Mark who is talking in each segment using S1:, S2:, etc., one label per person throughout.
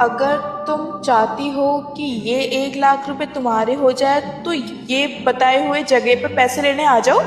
S1: अगर तुम चाहती हो कि ये 1 लाख रुपए तुम्हारे हो जाए तो ये बताए हुए जगह पे पैसे लेने आ जाओ।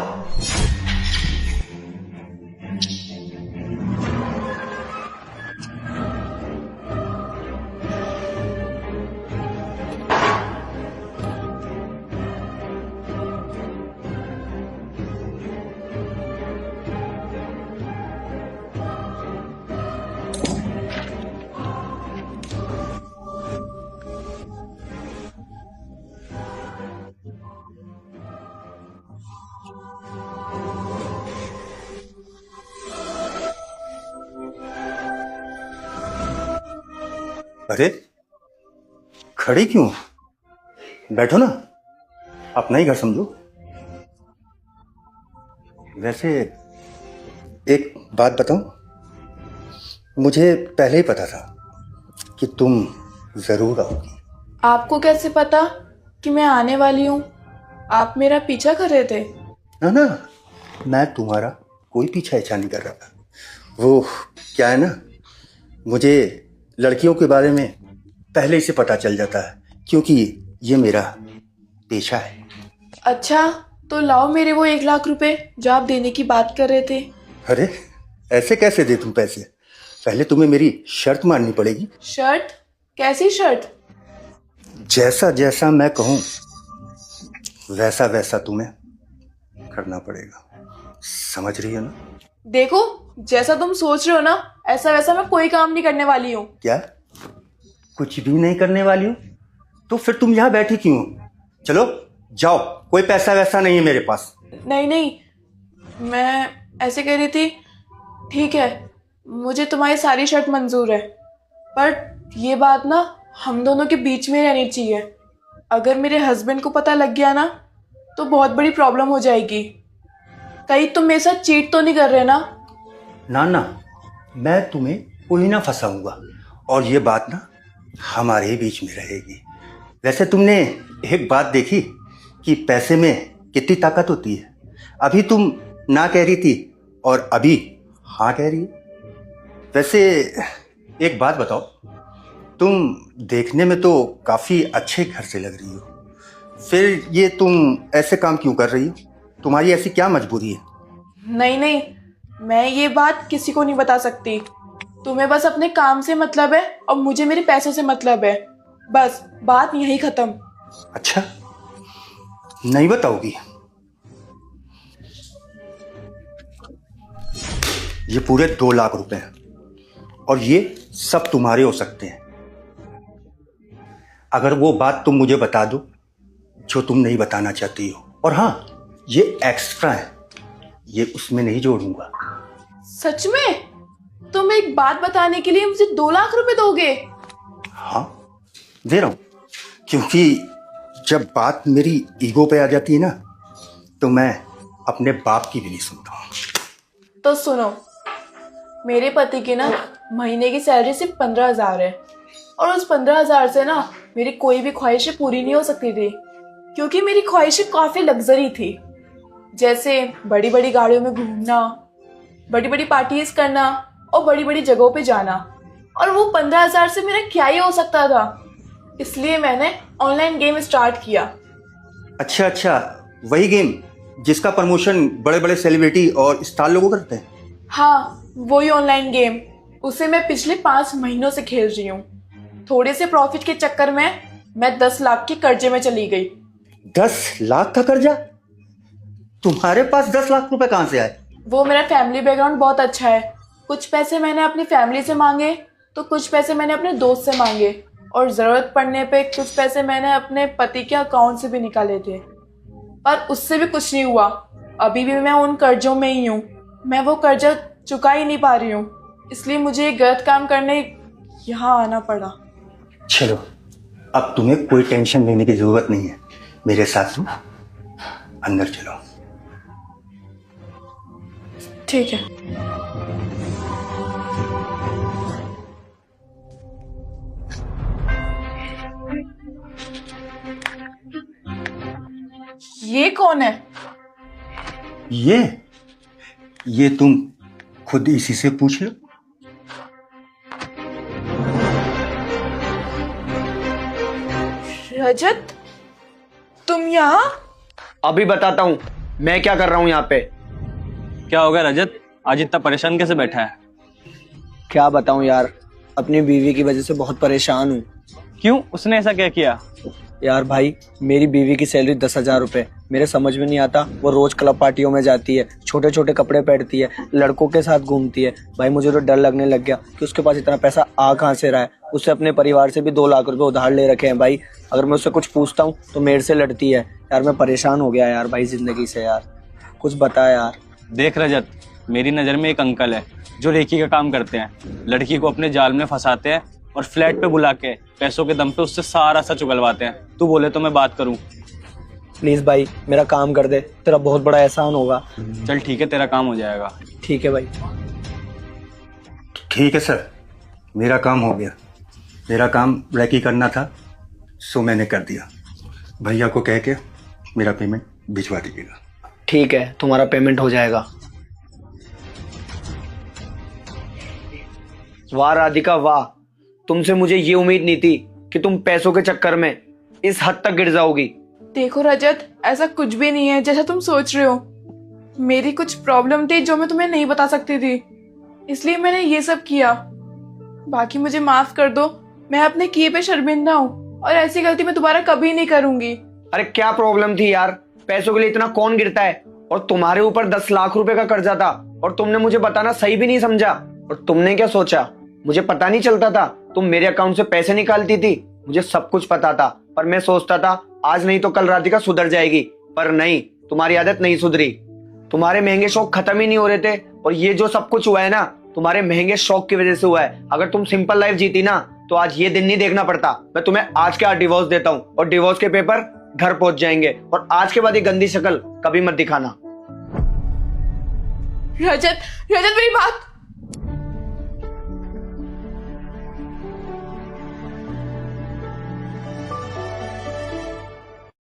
S2: अरे खड़ी क्यों? बैठो ना, अपना ही घर समझो। वैसे एक बात बताऊं, मुझे पहले ही पता था कि तुम जरूर आओगी।
S1: आपको कैसे पता कि मैं आने वाली हूँ? आप मेरा पीछा कर रहे थे?
S2: ना ना, मैं तुम्हारा कोई पीछा इच्छा नहीं कर रहा था। वो क्या है ना, मुझे लड़कियों के बारे में पहले ही से पता चल जाता है, क्योंकि ये मेरा पेशा है।
S1: अच्छा, तो लाओ मेरे वो 1 लाख रुपए जो आप देने की बात कर रहे थे।
S2: अरे ऐसे कैसे दे तुम पैसे? पहले तुम्हें मेरी शर्त माननी पड़ेगी।
S1: शर्ट? कैसी शर्ट?
S2: जैसा जैसा मैं कहूं वैसा वैसा तुम्हें करना पड़ेगा, समझ रही हो ना?
S1: देखो, जैसा तुम सोच रहे हो ना, ऐसा वैसा मैं कोई काम नहीं करने वाली हूँ।
S2: क्या कुछ भी नहीं करने वाली हो? तो फिर तुम यहाँ बैठी क्यों हो? चलो जाओ, कोई पैसा वैसा नहीं है मेरे पास।
S1: नहीं नहीं, मैं ऐसे कह रही थी, ठीक है मुझे तुम्हारी सारी शर्ट मंजूर है, पर ये बात ना हम दोनों के बीच में रहनी चाहिए। अगर मेरे हस्बैंड को पता लग गया ना तो बहुत बड़ी प्रॉब्लम हो जाएगी। कहीं तुम मेरे साथ चीट तो नहीं कर रहे ना?
S2: ना ना, मैं तुम्हें कोई ना फंसाऊंगा, और ये बात ना हमारे ही बीच में रहेगी। वैसे तुमने एक बात देखी कि पैसे में कितनी ताकत होती है? अभी तुम ना कह रही थी और अभी हाँ कह रही है। वैसे एक बात बताओ, तुम देखने में तो काफी अच्छे घर से लग रही हो, फिर ये तुम ऐसे काम क्यों कर रही हो? तुम्हारी ऐसी क्या मजबूरी है?
S1: नहीं नहीं, मैं ये बात किसी को नहीं बता सकती। तुम्हें बस अपने काम से मतलब है और मुझे मेरे पैसों से मतलब है। बस बात यही खत्म।
S2: अच्छा, नहीं बताओगी? ये पूरे 2 लाख रुपए हैं और ये सब तुम्हारे हो सकते हैं, अगर वो बात तुम मुझे बता दो जो तुम नहीं बताना चाहती हो। और हाँ, ये एक्स्ट्रा है, ये उसमें नहीं जोड़ूंगा।
S1: सच में? तुम एक बात बताने के लिए मुझे 2 लाख रुपए दोगे?
S2: हाँ दे रहा हूं, क्योंकि जब बात मेरी ईगो पे आ जाती है ना तो मैं अपने बाप की भी नहीं सुनता हूं।
S1: तो सुनो, मेरे पति की ना महीने की सैलरी सिर्फ 15,000 है, और उस 15,000 से ना मेरी कोई भी ख्वाहिशें पूरी नहीं हो सकती थी, क्योंकि मेरी ख्वाहिशें काफी लग्जरी थी। जैसे बड़ी बड़ी गाड़ियों में घूमना, बड़ी बड़ी पार्टीज करना और बड़ी बड़ी जगहों पे जाना। और वो 15,000 से मेरा क्या ही हो सकता था? इसलिए मैंने ऑनलाइन गेम स्टार्ट किया।
S2: अच्छा अच्छा, वही गेम जिसका प्रमोशन बड़े बड़े सेलिब्रिटी और स्टार लोगों करते हैं?
S1: हाँ, वही ऑनलाइन गेम। उसे मैं पिछले 5 महीनों से खेल रही हूँ। थोड़े से प्रॉफिट के चक्कर में मैं 10 लाख के कर्जे में चली गई।
S2: 10 लाख का कर्जा? तुम्हारे पास 10 लाख रुपए कहां से आए?
S1: वो मेरा फैमिली बैकग्राउंड बहुत अच्छा है। कुछ पैसे मैंने अपनी फैमिली से मांगे, तो कुछ पैसे मैंने अपने दोस्त से मांगे, और जरूरत पड़ने पे कुछ पैसे मैंने अपने पति के अकाउंट से भी निकाले थे। पर उससे भी कुछ नहीं हुआ। अभी भी मैं उन कर्जों में ही हूँ। मैं वो कर्जा चुका ही नहीं पा रही हूँ, इसलिए मुझे एक गलत काम करने यहाँ आना पड़ा।
S2: चलो, अब तुम्हें कोई टेंशन लेने की जरूरत नहीं है, मेरे साथ तुम अंदर चलो।
S1: ठीक है। ये कौन है?
S2: ये तुम खुद इसी से पूछ लो।
S1: रजत, तुम यहाँ?
S3: अभी बताता हूँ मैं क्या कर रहा हूँ यहाँ पे।
S4: क्या हो गया रजत, आज इतना परेशान कैसे बैठा है?
S3: क्या बताऊँ यार, अपनी बीवी की वजह से बहुत परेशान हूँ।
S4: क्यों, उसने ऐसा क्या किया?
S3: यार भाई, मेरी बीवी की सैलरी 10,000 रुपए, मेरे समझ में नहीं आता। वो रोज क्लब पार्टियों में जाती है, छोटे छोटे कपड़े पहनती है, लड़कों के साथ घूमती है। भाई मुझे तो डर लगने लग गया कि उसके पास इतना पैसा आ कहाँ से रहा है। उससे अपने परिवार से भी 2 लाख रुपए उधार ले रखे हैं भाई। अगर मैं उससे कुछ पूछता हूँ तो मेरे से लड़ती है। यार मैं परेशान हो गया यार भाई जिंदगी से। यार कुछ बता यार।
S4: देख रजत, मेरी नज़र में एक अंकल है जो रेकी का काम करते हैं। लड़की को अपने जाल में फंसाते हैं और फ्लैट पे बुला के पैसों के दम पे उससे सारा सच उगलवाते हैं। तू बोले तो मैं बात करूं।
S3: प्लीज भाई मेरा काम कर दे, तेरा बहुत बड़ा एहसान होगा।
S4: चल ठीक है, तेरा काम हो जाएगा।
S3: ठीक है भाई।
S2: ठीक है सर, मेरा काम हो गया। मेरा काम रैकी करना था, सो मैंने कर दिया। भैया को कह के मेरा पेमेंट भिजवा दीजिएगा।
S3: ठीक है, तुम्हारा पेमेंट हो जाएगा। वाह राधिका वाह, तुमसे मुझे ये उम्मीद नहीं थी कि तुम पैसों के चक्कर में इस हद तक गिर जाओगी।
S1: देखो रजत, ऐसा कुछ भी नहीं है जैसा तुम सोच रहे हो। मेरी कुछ प्रॉब्लम थी जो मैं तुम्हें नहीं बता सकती थी, इसलिए मैंने ये सब किया। बाकी मुझे माफ कर दो, मैं अपने किए पे शर्मिंदा हूँ और ऐसी गलती मैं दोबारा कभी नहीं करूंगी।
S3: अरे क्या प्रॉब्लम थी यार, पैसों के लिए इतना कौन गिरता है। और तुम्हारे ऊपर 10 लाख रुपए का कर्जा था और तुमने मुझे बताना सही भी नहीं समझा। और तुमने क्या सोचा, मुझे पता नहीं चलता था? तुम मेरे अकाउंट से पैसे निकालती थी, मुझे सब कुछ पता था। पर मैं सोचता था आज नहीं तो कल राधिका सुधर जाएगी, पर नहीं, तुम्हारी आदत नहीं सुधरी। तुम्हारे महंगे शौक खत्म ही नहीं हो रहे थे और ये जो सब कुछ हुआ है ना, तुम्हारे महंगे शौक की वजह से हुआ है। अगर तुम सिंपल लाइफ जीती ना तो आज ये दिन नहीं देखना पड़ता। मैं तुम्हें आज के आज डिवोर्स देता हूँ और डिवोर्स के पेपर घर पहुंच जाएंगे। और आज के बाद ये गंदी शक्ल कभी मत दिखाना।
S1: रजत, रजत मेरी बात